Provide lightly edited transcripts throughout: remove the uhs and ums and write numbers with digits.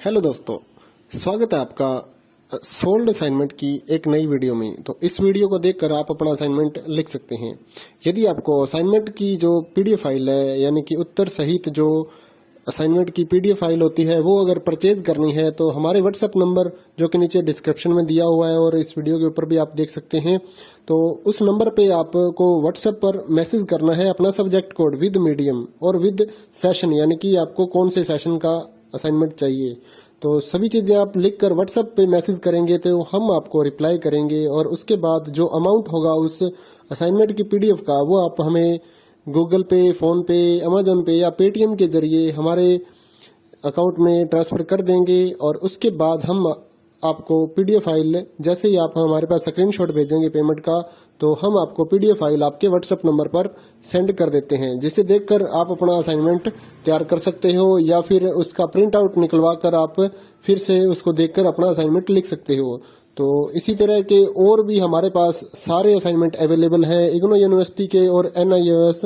Hello दोस्तों, स्वागत है आपका सोल्ड असाइनमेंट की एक नई वीडियो में। तो इस वीडियो को देखकर आप अपना असाइनमेंट लिख सकते हैं। यदि आपको असाइनमेंट की जो पीडीएफ फाइल है, यानी कि उत्तर सहित जो असाइनमेंट की पीडीएफ फाइल होती है, वो अगर परचेज करनी है तो हमारे व्हाट्सएप नंबर जो कि नीचे डिस्क्रिप्शन में दिया हुआ है और इस वीडियो के ऊपर भी आप देख सकते हैं, तो उस नंबर पे आपको व्हाट्सएप पर मैसेज करना है अपना सब्जेक्ट कोड विद मीडियम और विद सेशन, यानी कि आपको कौन से सेशन का असाइनमेंट चाहिए। तो सभी चीजें आप लिखकर व्हाट्सएप पे मैसेज करेंगे तो हम आपको रिप्लाई करेंगे और उसके बाद जो अमाउंट होगा उस असाइनमेंट की पीडीएफ का, वो आप हमें गूगल पे, फोन पे, अमेजोन पे या पेटीएम के जरिए हमारे अकाउंट में ट्रांसफर कर देंगे। और उसके बाद हम आपको पीडीएफ फाइल, जैसे ही आप हमारे पास स्क्रीनशॉट भेजेंगे पेमेंट का, तो हम आपको पीडीएफ फाइल आपके व्हाट्सएप नंबर पर सेंड कर देते हैं, जिसे देखकर आप अपना असाइनमेंट तैयार कर सकते हो या फिर उसका प्रिंट आउट निकलवा कर आप फिर से उसको देखकर अपना असाइनमेंट लिख सकते हो। तो इसी तरह के और भी हमारे पास सारे असाइनमेंट अवेलेबल हैं। इग्नो यूनिवर्सिटी के और एनआईओएस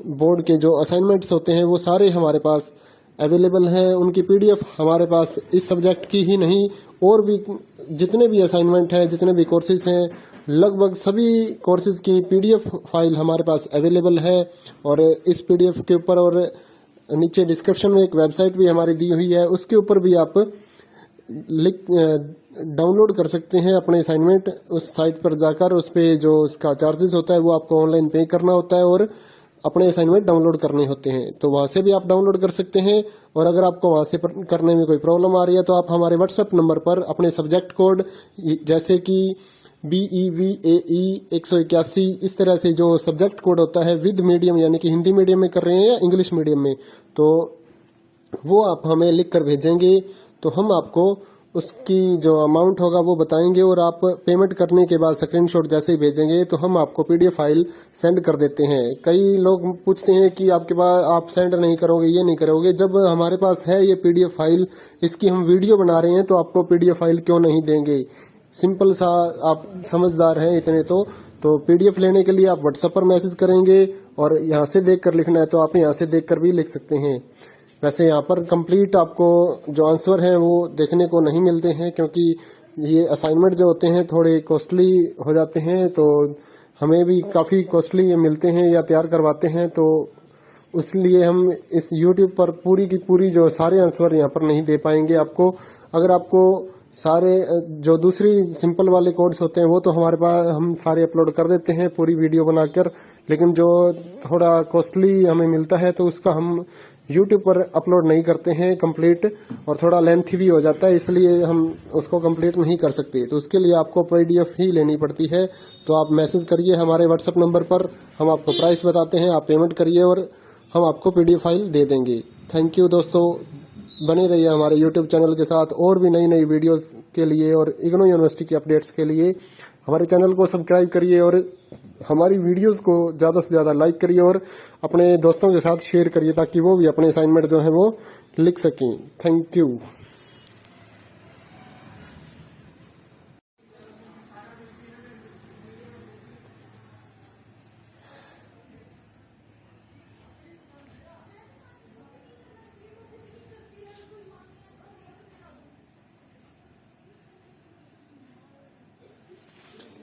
बोर्ड के जो असाइनमेंट्स होते हैं वो सारे हमारे पास अवेलेबल है। उनकी पीडीएफ हमारे पास इस सब्जेक्ट की ही नहीं, और भी जितने भी असाइनमेंट है, जितने भी कोर्सेज हैं, लगभग सभी कोर्सेज की पीडीएफ फाइल हमारे पास अवेलेबल है। और इस पीडीएफ के ऊपर और नीचे डिस्क्रिप्शन में एक वेबसाइट भी हमारी दी हुई है, उसके ऊपर भी आप डाउनलोड कर सकते हैं अपने असाइनमेंट। उस साइट पर जाकर उस पे जो उसका चार्जेस होता है वो आपको ऑनलाइन पे करना होता है और अपने असाइनमेंट डाउनलोड करने होते हैं। तो वहां से भी आप डाउनलोड कर सकते हैं। और अगर आपको वहां से करने में कोई प्रॉब्लम आ रही है तो आप हमारे व्हाट्सएप नंबर पर अपने सब्जेक्ट कोड, जैसे कि BEVAE 181, इस तरह से जो सब्जेक्ट कोड होता है विद मीडियम, यानी कि हिंदी मीडियम में कर रहे हैं या इंग्लिश मीडियम में, तो वो आप हमें लिख कर भेजेंगे तो हम आपको उसकी जो अमाउंट होगा वो बताएंगे। और आप पेमेंट करने के बाद स्क्रीनशॉट जैसे ही भेजेंगे तो हम आपको पीडीएफ फाइल सेंड कर देते हैं। कई लोग पूछते हैं कि आपके पास आप सेंड नहीं करोगे, ये नहीं करोगे। जब हमारे पास है ये पीडीएफ फाइल, इसकी हम वीडियो बना रहे हैं, तो आपको पीडीएफ फाइल क्यों नहीं देंगे। सिंपल सा, आप समझदार हैं इतने तो पीडीएफ लेने के लिए आप व्हाट्सएप पर मैसेज करेंगे और यहाँ से देखकर लिखना है तो आप यहाँ से देखकर भी लिख सकते हैं। वैसे यहाँ पर कंप्लीट आपको जो आंसर है वो देखने को नहीं मिलते हैं, क्योंकि ये असाइनमेंट जो होते हैं थोड़े कॉस्टली हो जाते हैं, तो हमें भी काफी कॉस्टली ये मिलते हैं या तैयार करवाते हैं। तो इसलिए हम इस YouTube पर पूरी की पूरी जो सारे आंसर यहाँ पर नहीं दे पाएंगे आपको। अगर आपको सारे जो दूसरी सिंपल वाले कोड्स होते हैं वो तो हमारे पास हम सारे अपलोड कर देते हैं पूरी वीडियो बनाकर, लेकिन जो थोड़ा कॉस्टली हमें मिलता है तो उसका हम YouTube पर अपलोड नहीं करते हैं कंप्लीट, और थोड़ा लेंथी भी हो जाता है, इसलिए हम उसको कंप्लीट नहीं कर सकते। तो उसके लिए आपको पीडीएफ ही लेनी पड़ती है। तो आप मैसेज करिए हमारे व्हाट्सएप नंबर पर, हम आपको प्राइस बताते हैं, आप पेमेंट करिए और हम आपको पीडीएफ फाइल दे देंगे। थैंक यू दोस्तों, बने रहिए हमारे YouTube चैनल के साथ और भी नई नई वीडियोस के लिए और इग्नो यूनिवर्सिटी के अपडेट्स के लिए हमारे चैनल को सब्सक्राइब करिए और हमारी वीडियोस को ज़्यादा से ज़्यादा लाइक करिए और अपने दोस्तों के साथ शेयर करिए, ताकि वो भी अपने असाइनमेंट जो है वो लिख सकें। Thank you.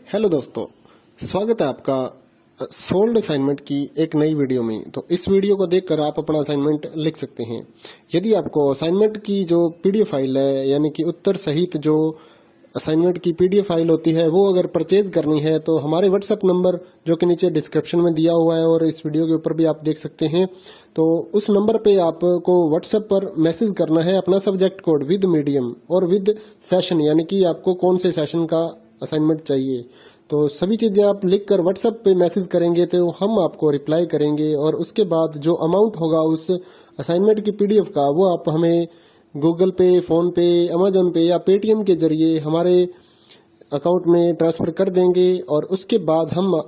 हेलो दोस्तों, स्वागत है आपका सोल्ड असाइनमेंट की एक नई वीडियो में। तो इस वीडियो को देखकर आप अपना असाइनमेंट लिख सकते हैं। यदि आपको असाइनमेंट की जो पीडीएफ फाइल है, यानी कि उत्तर सहित जो असाइनमेंट की पीडीएफ फाइल होती है, वो अगर परचेज करनी है तो हमारे व्हाट्सएप नंबर जो कि नीचे डिस्क्रिप्शन में दिया हुआ है और इस वीडियो के ऊपर भी आप देख सकते हैं, तो उस नंबर पे आपको व्हाट्सएप पर मैसेज करना है अपना सब्जेक्ट कोड विद मीडियम और विद सेशन, यानी कि आपको कौन से सेशन का असाइनमेंट चाहिए। तो सभी चीजें आप लिखकर व्हाट्सएप पे मैसेज करेंगे तो हम आपको रिप्लाई करेंगे। और उसके बाद जो अमाउंट होगा उस असाइनमेंट की पीडीएफ का, वो आप हमें गूगल पे, फोन पे, अमेजोन पे या पेटीएम के जरिए हमारे अकाउंट में ट्रांसफर कर देंगे। और उसके बाद हम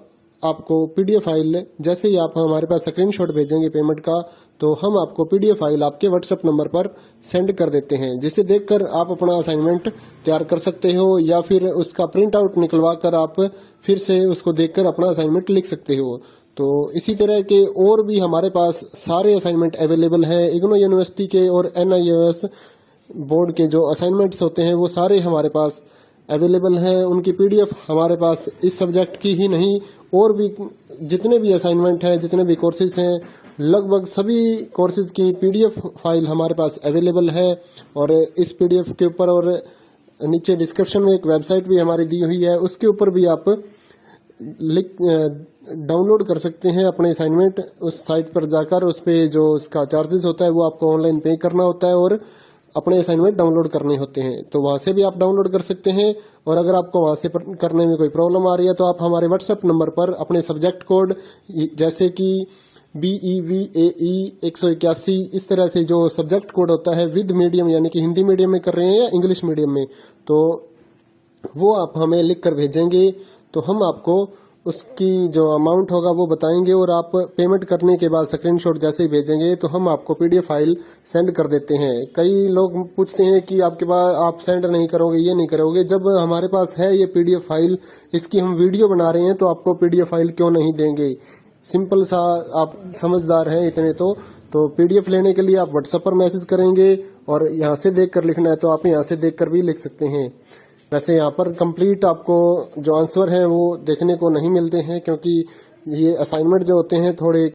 आपको पीडीएफ फाइल, जैसे ही आप हमारे पास स्क्रीनशॉट भेजेंगे पेमेंट का, तो हम आपको पीडीएफ फाइल आपके व्हाट्सएप नंबर पर सेंड कर देते हैं, जिसे देखकर आप अपना असाइनमेंट तैयार कर सकते हो या फिर उसका प्रिंट आउट निकलवा कर आप फिर से उसको देखकर अपना असाइनमेंट लिख सकते हो। तो इसी तरह के और भी हमारे पास सारे असाइनमेंट अवेलेबल हैं। इग्नो यूनिवर्सिटी के और एनआईओएस बोर्ड के जो असाइनमेंट्स होते हैं वो सारे हमारे पास अवेलेबल हैं। उनकी पीडीएफ हमारे पास इस सब्जेक्ट की ही नहीं और भी जितने भी असाइनमेंट हैं, जितने भी कोर्सेज हैं, लगभग सभी कोर्सेज की पीडीएफ फाइल हमारे पास अवेलेबल है। और इस पीडीएफ के ऊपर और नीचे डिस्क्रिप्शन में एक वेबसाइट भी हमारी दी हुई है, उसके ऊपर भी आप डाउनलोड कर सकते हैं अपने असाइनमेंट। उस साइट पर जाकर उस पे जो उसका चार्जेस होता है वो आपको ऑनलाइन पे करना होता है और अपने असाइनमेंट डाउनलोड करने होते हैं। तो वहां से भी आप डाउनलोड कर सकते हैं। और अगर आपको वहां से करने में कोई प्रॉब्लम आ रही है तो आप हमारे व्हाट्सएप नंबर पर अपने सब्जेक्ट कोड जैसे कि BEVAE 181 इस तरह से जो सब्जेक्ट कोड होता है विद मीडियम यानी कि हिंदी मीडियम में कर रहे हैं या इंग्लिश मीडियम में, तो वो आप हमें लिख कर भेजेंगे तो हम आपको उसकी जो अमाउंट होगा वो बताएंगे और आप पेमेंट करने के बाद स्क्रीनशॉट जैसे ही भेजेंगे तो हम आपको पीडीएफ फाइल सेंड कर देते हैं। कई लोग पूछते हैं कि आपके पास आप सेंड नहीं करोगे, ये नहीं करोगे। जब हमारे पास है ये पीडीएफ फाइल, इसकी हम वीडियो बना रहे हैं तो आपको पीडीएफ फाइल क्यों नहीं देंगे। सिंपल सा, आप समझदार हैं इतने तो पीडीएफ लेने के लिए आप व्हाट्सएप पर मैसेज करेंगे और यहाँ से देख कर लिखना है तो आप यहाँ से देख कर भी लिख सकते हैं। वैसे यहाँ पर कंप्लीट आपको जो आंसर है वो देखने को नहीं मिलते हैं क्योंकि ये असाइनमेंट जो होते हैं थोड़े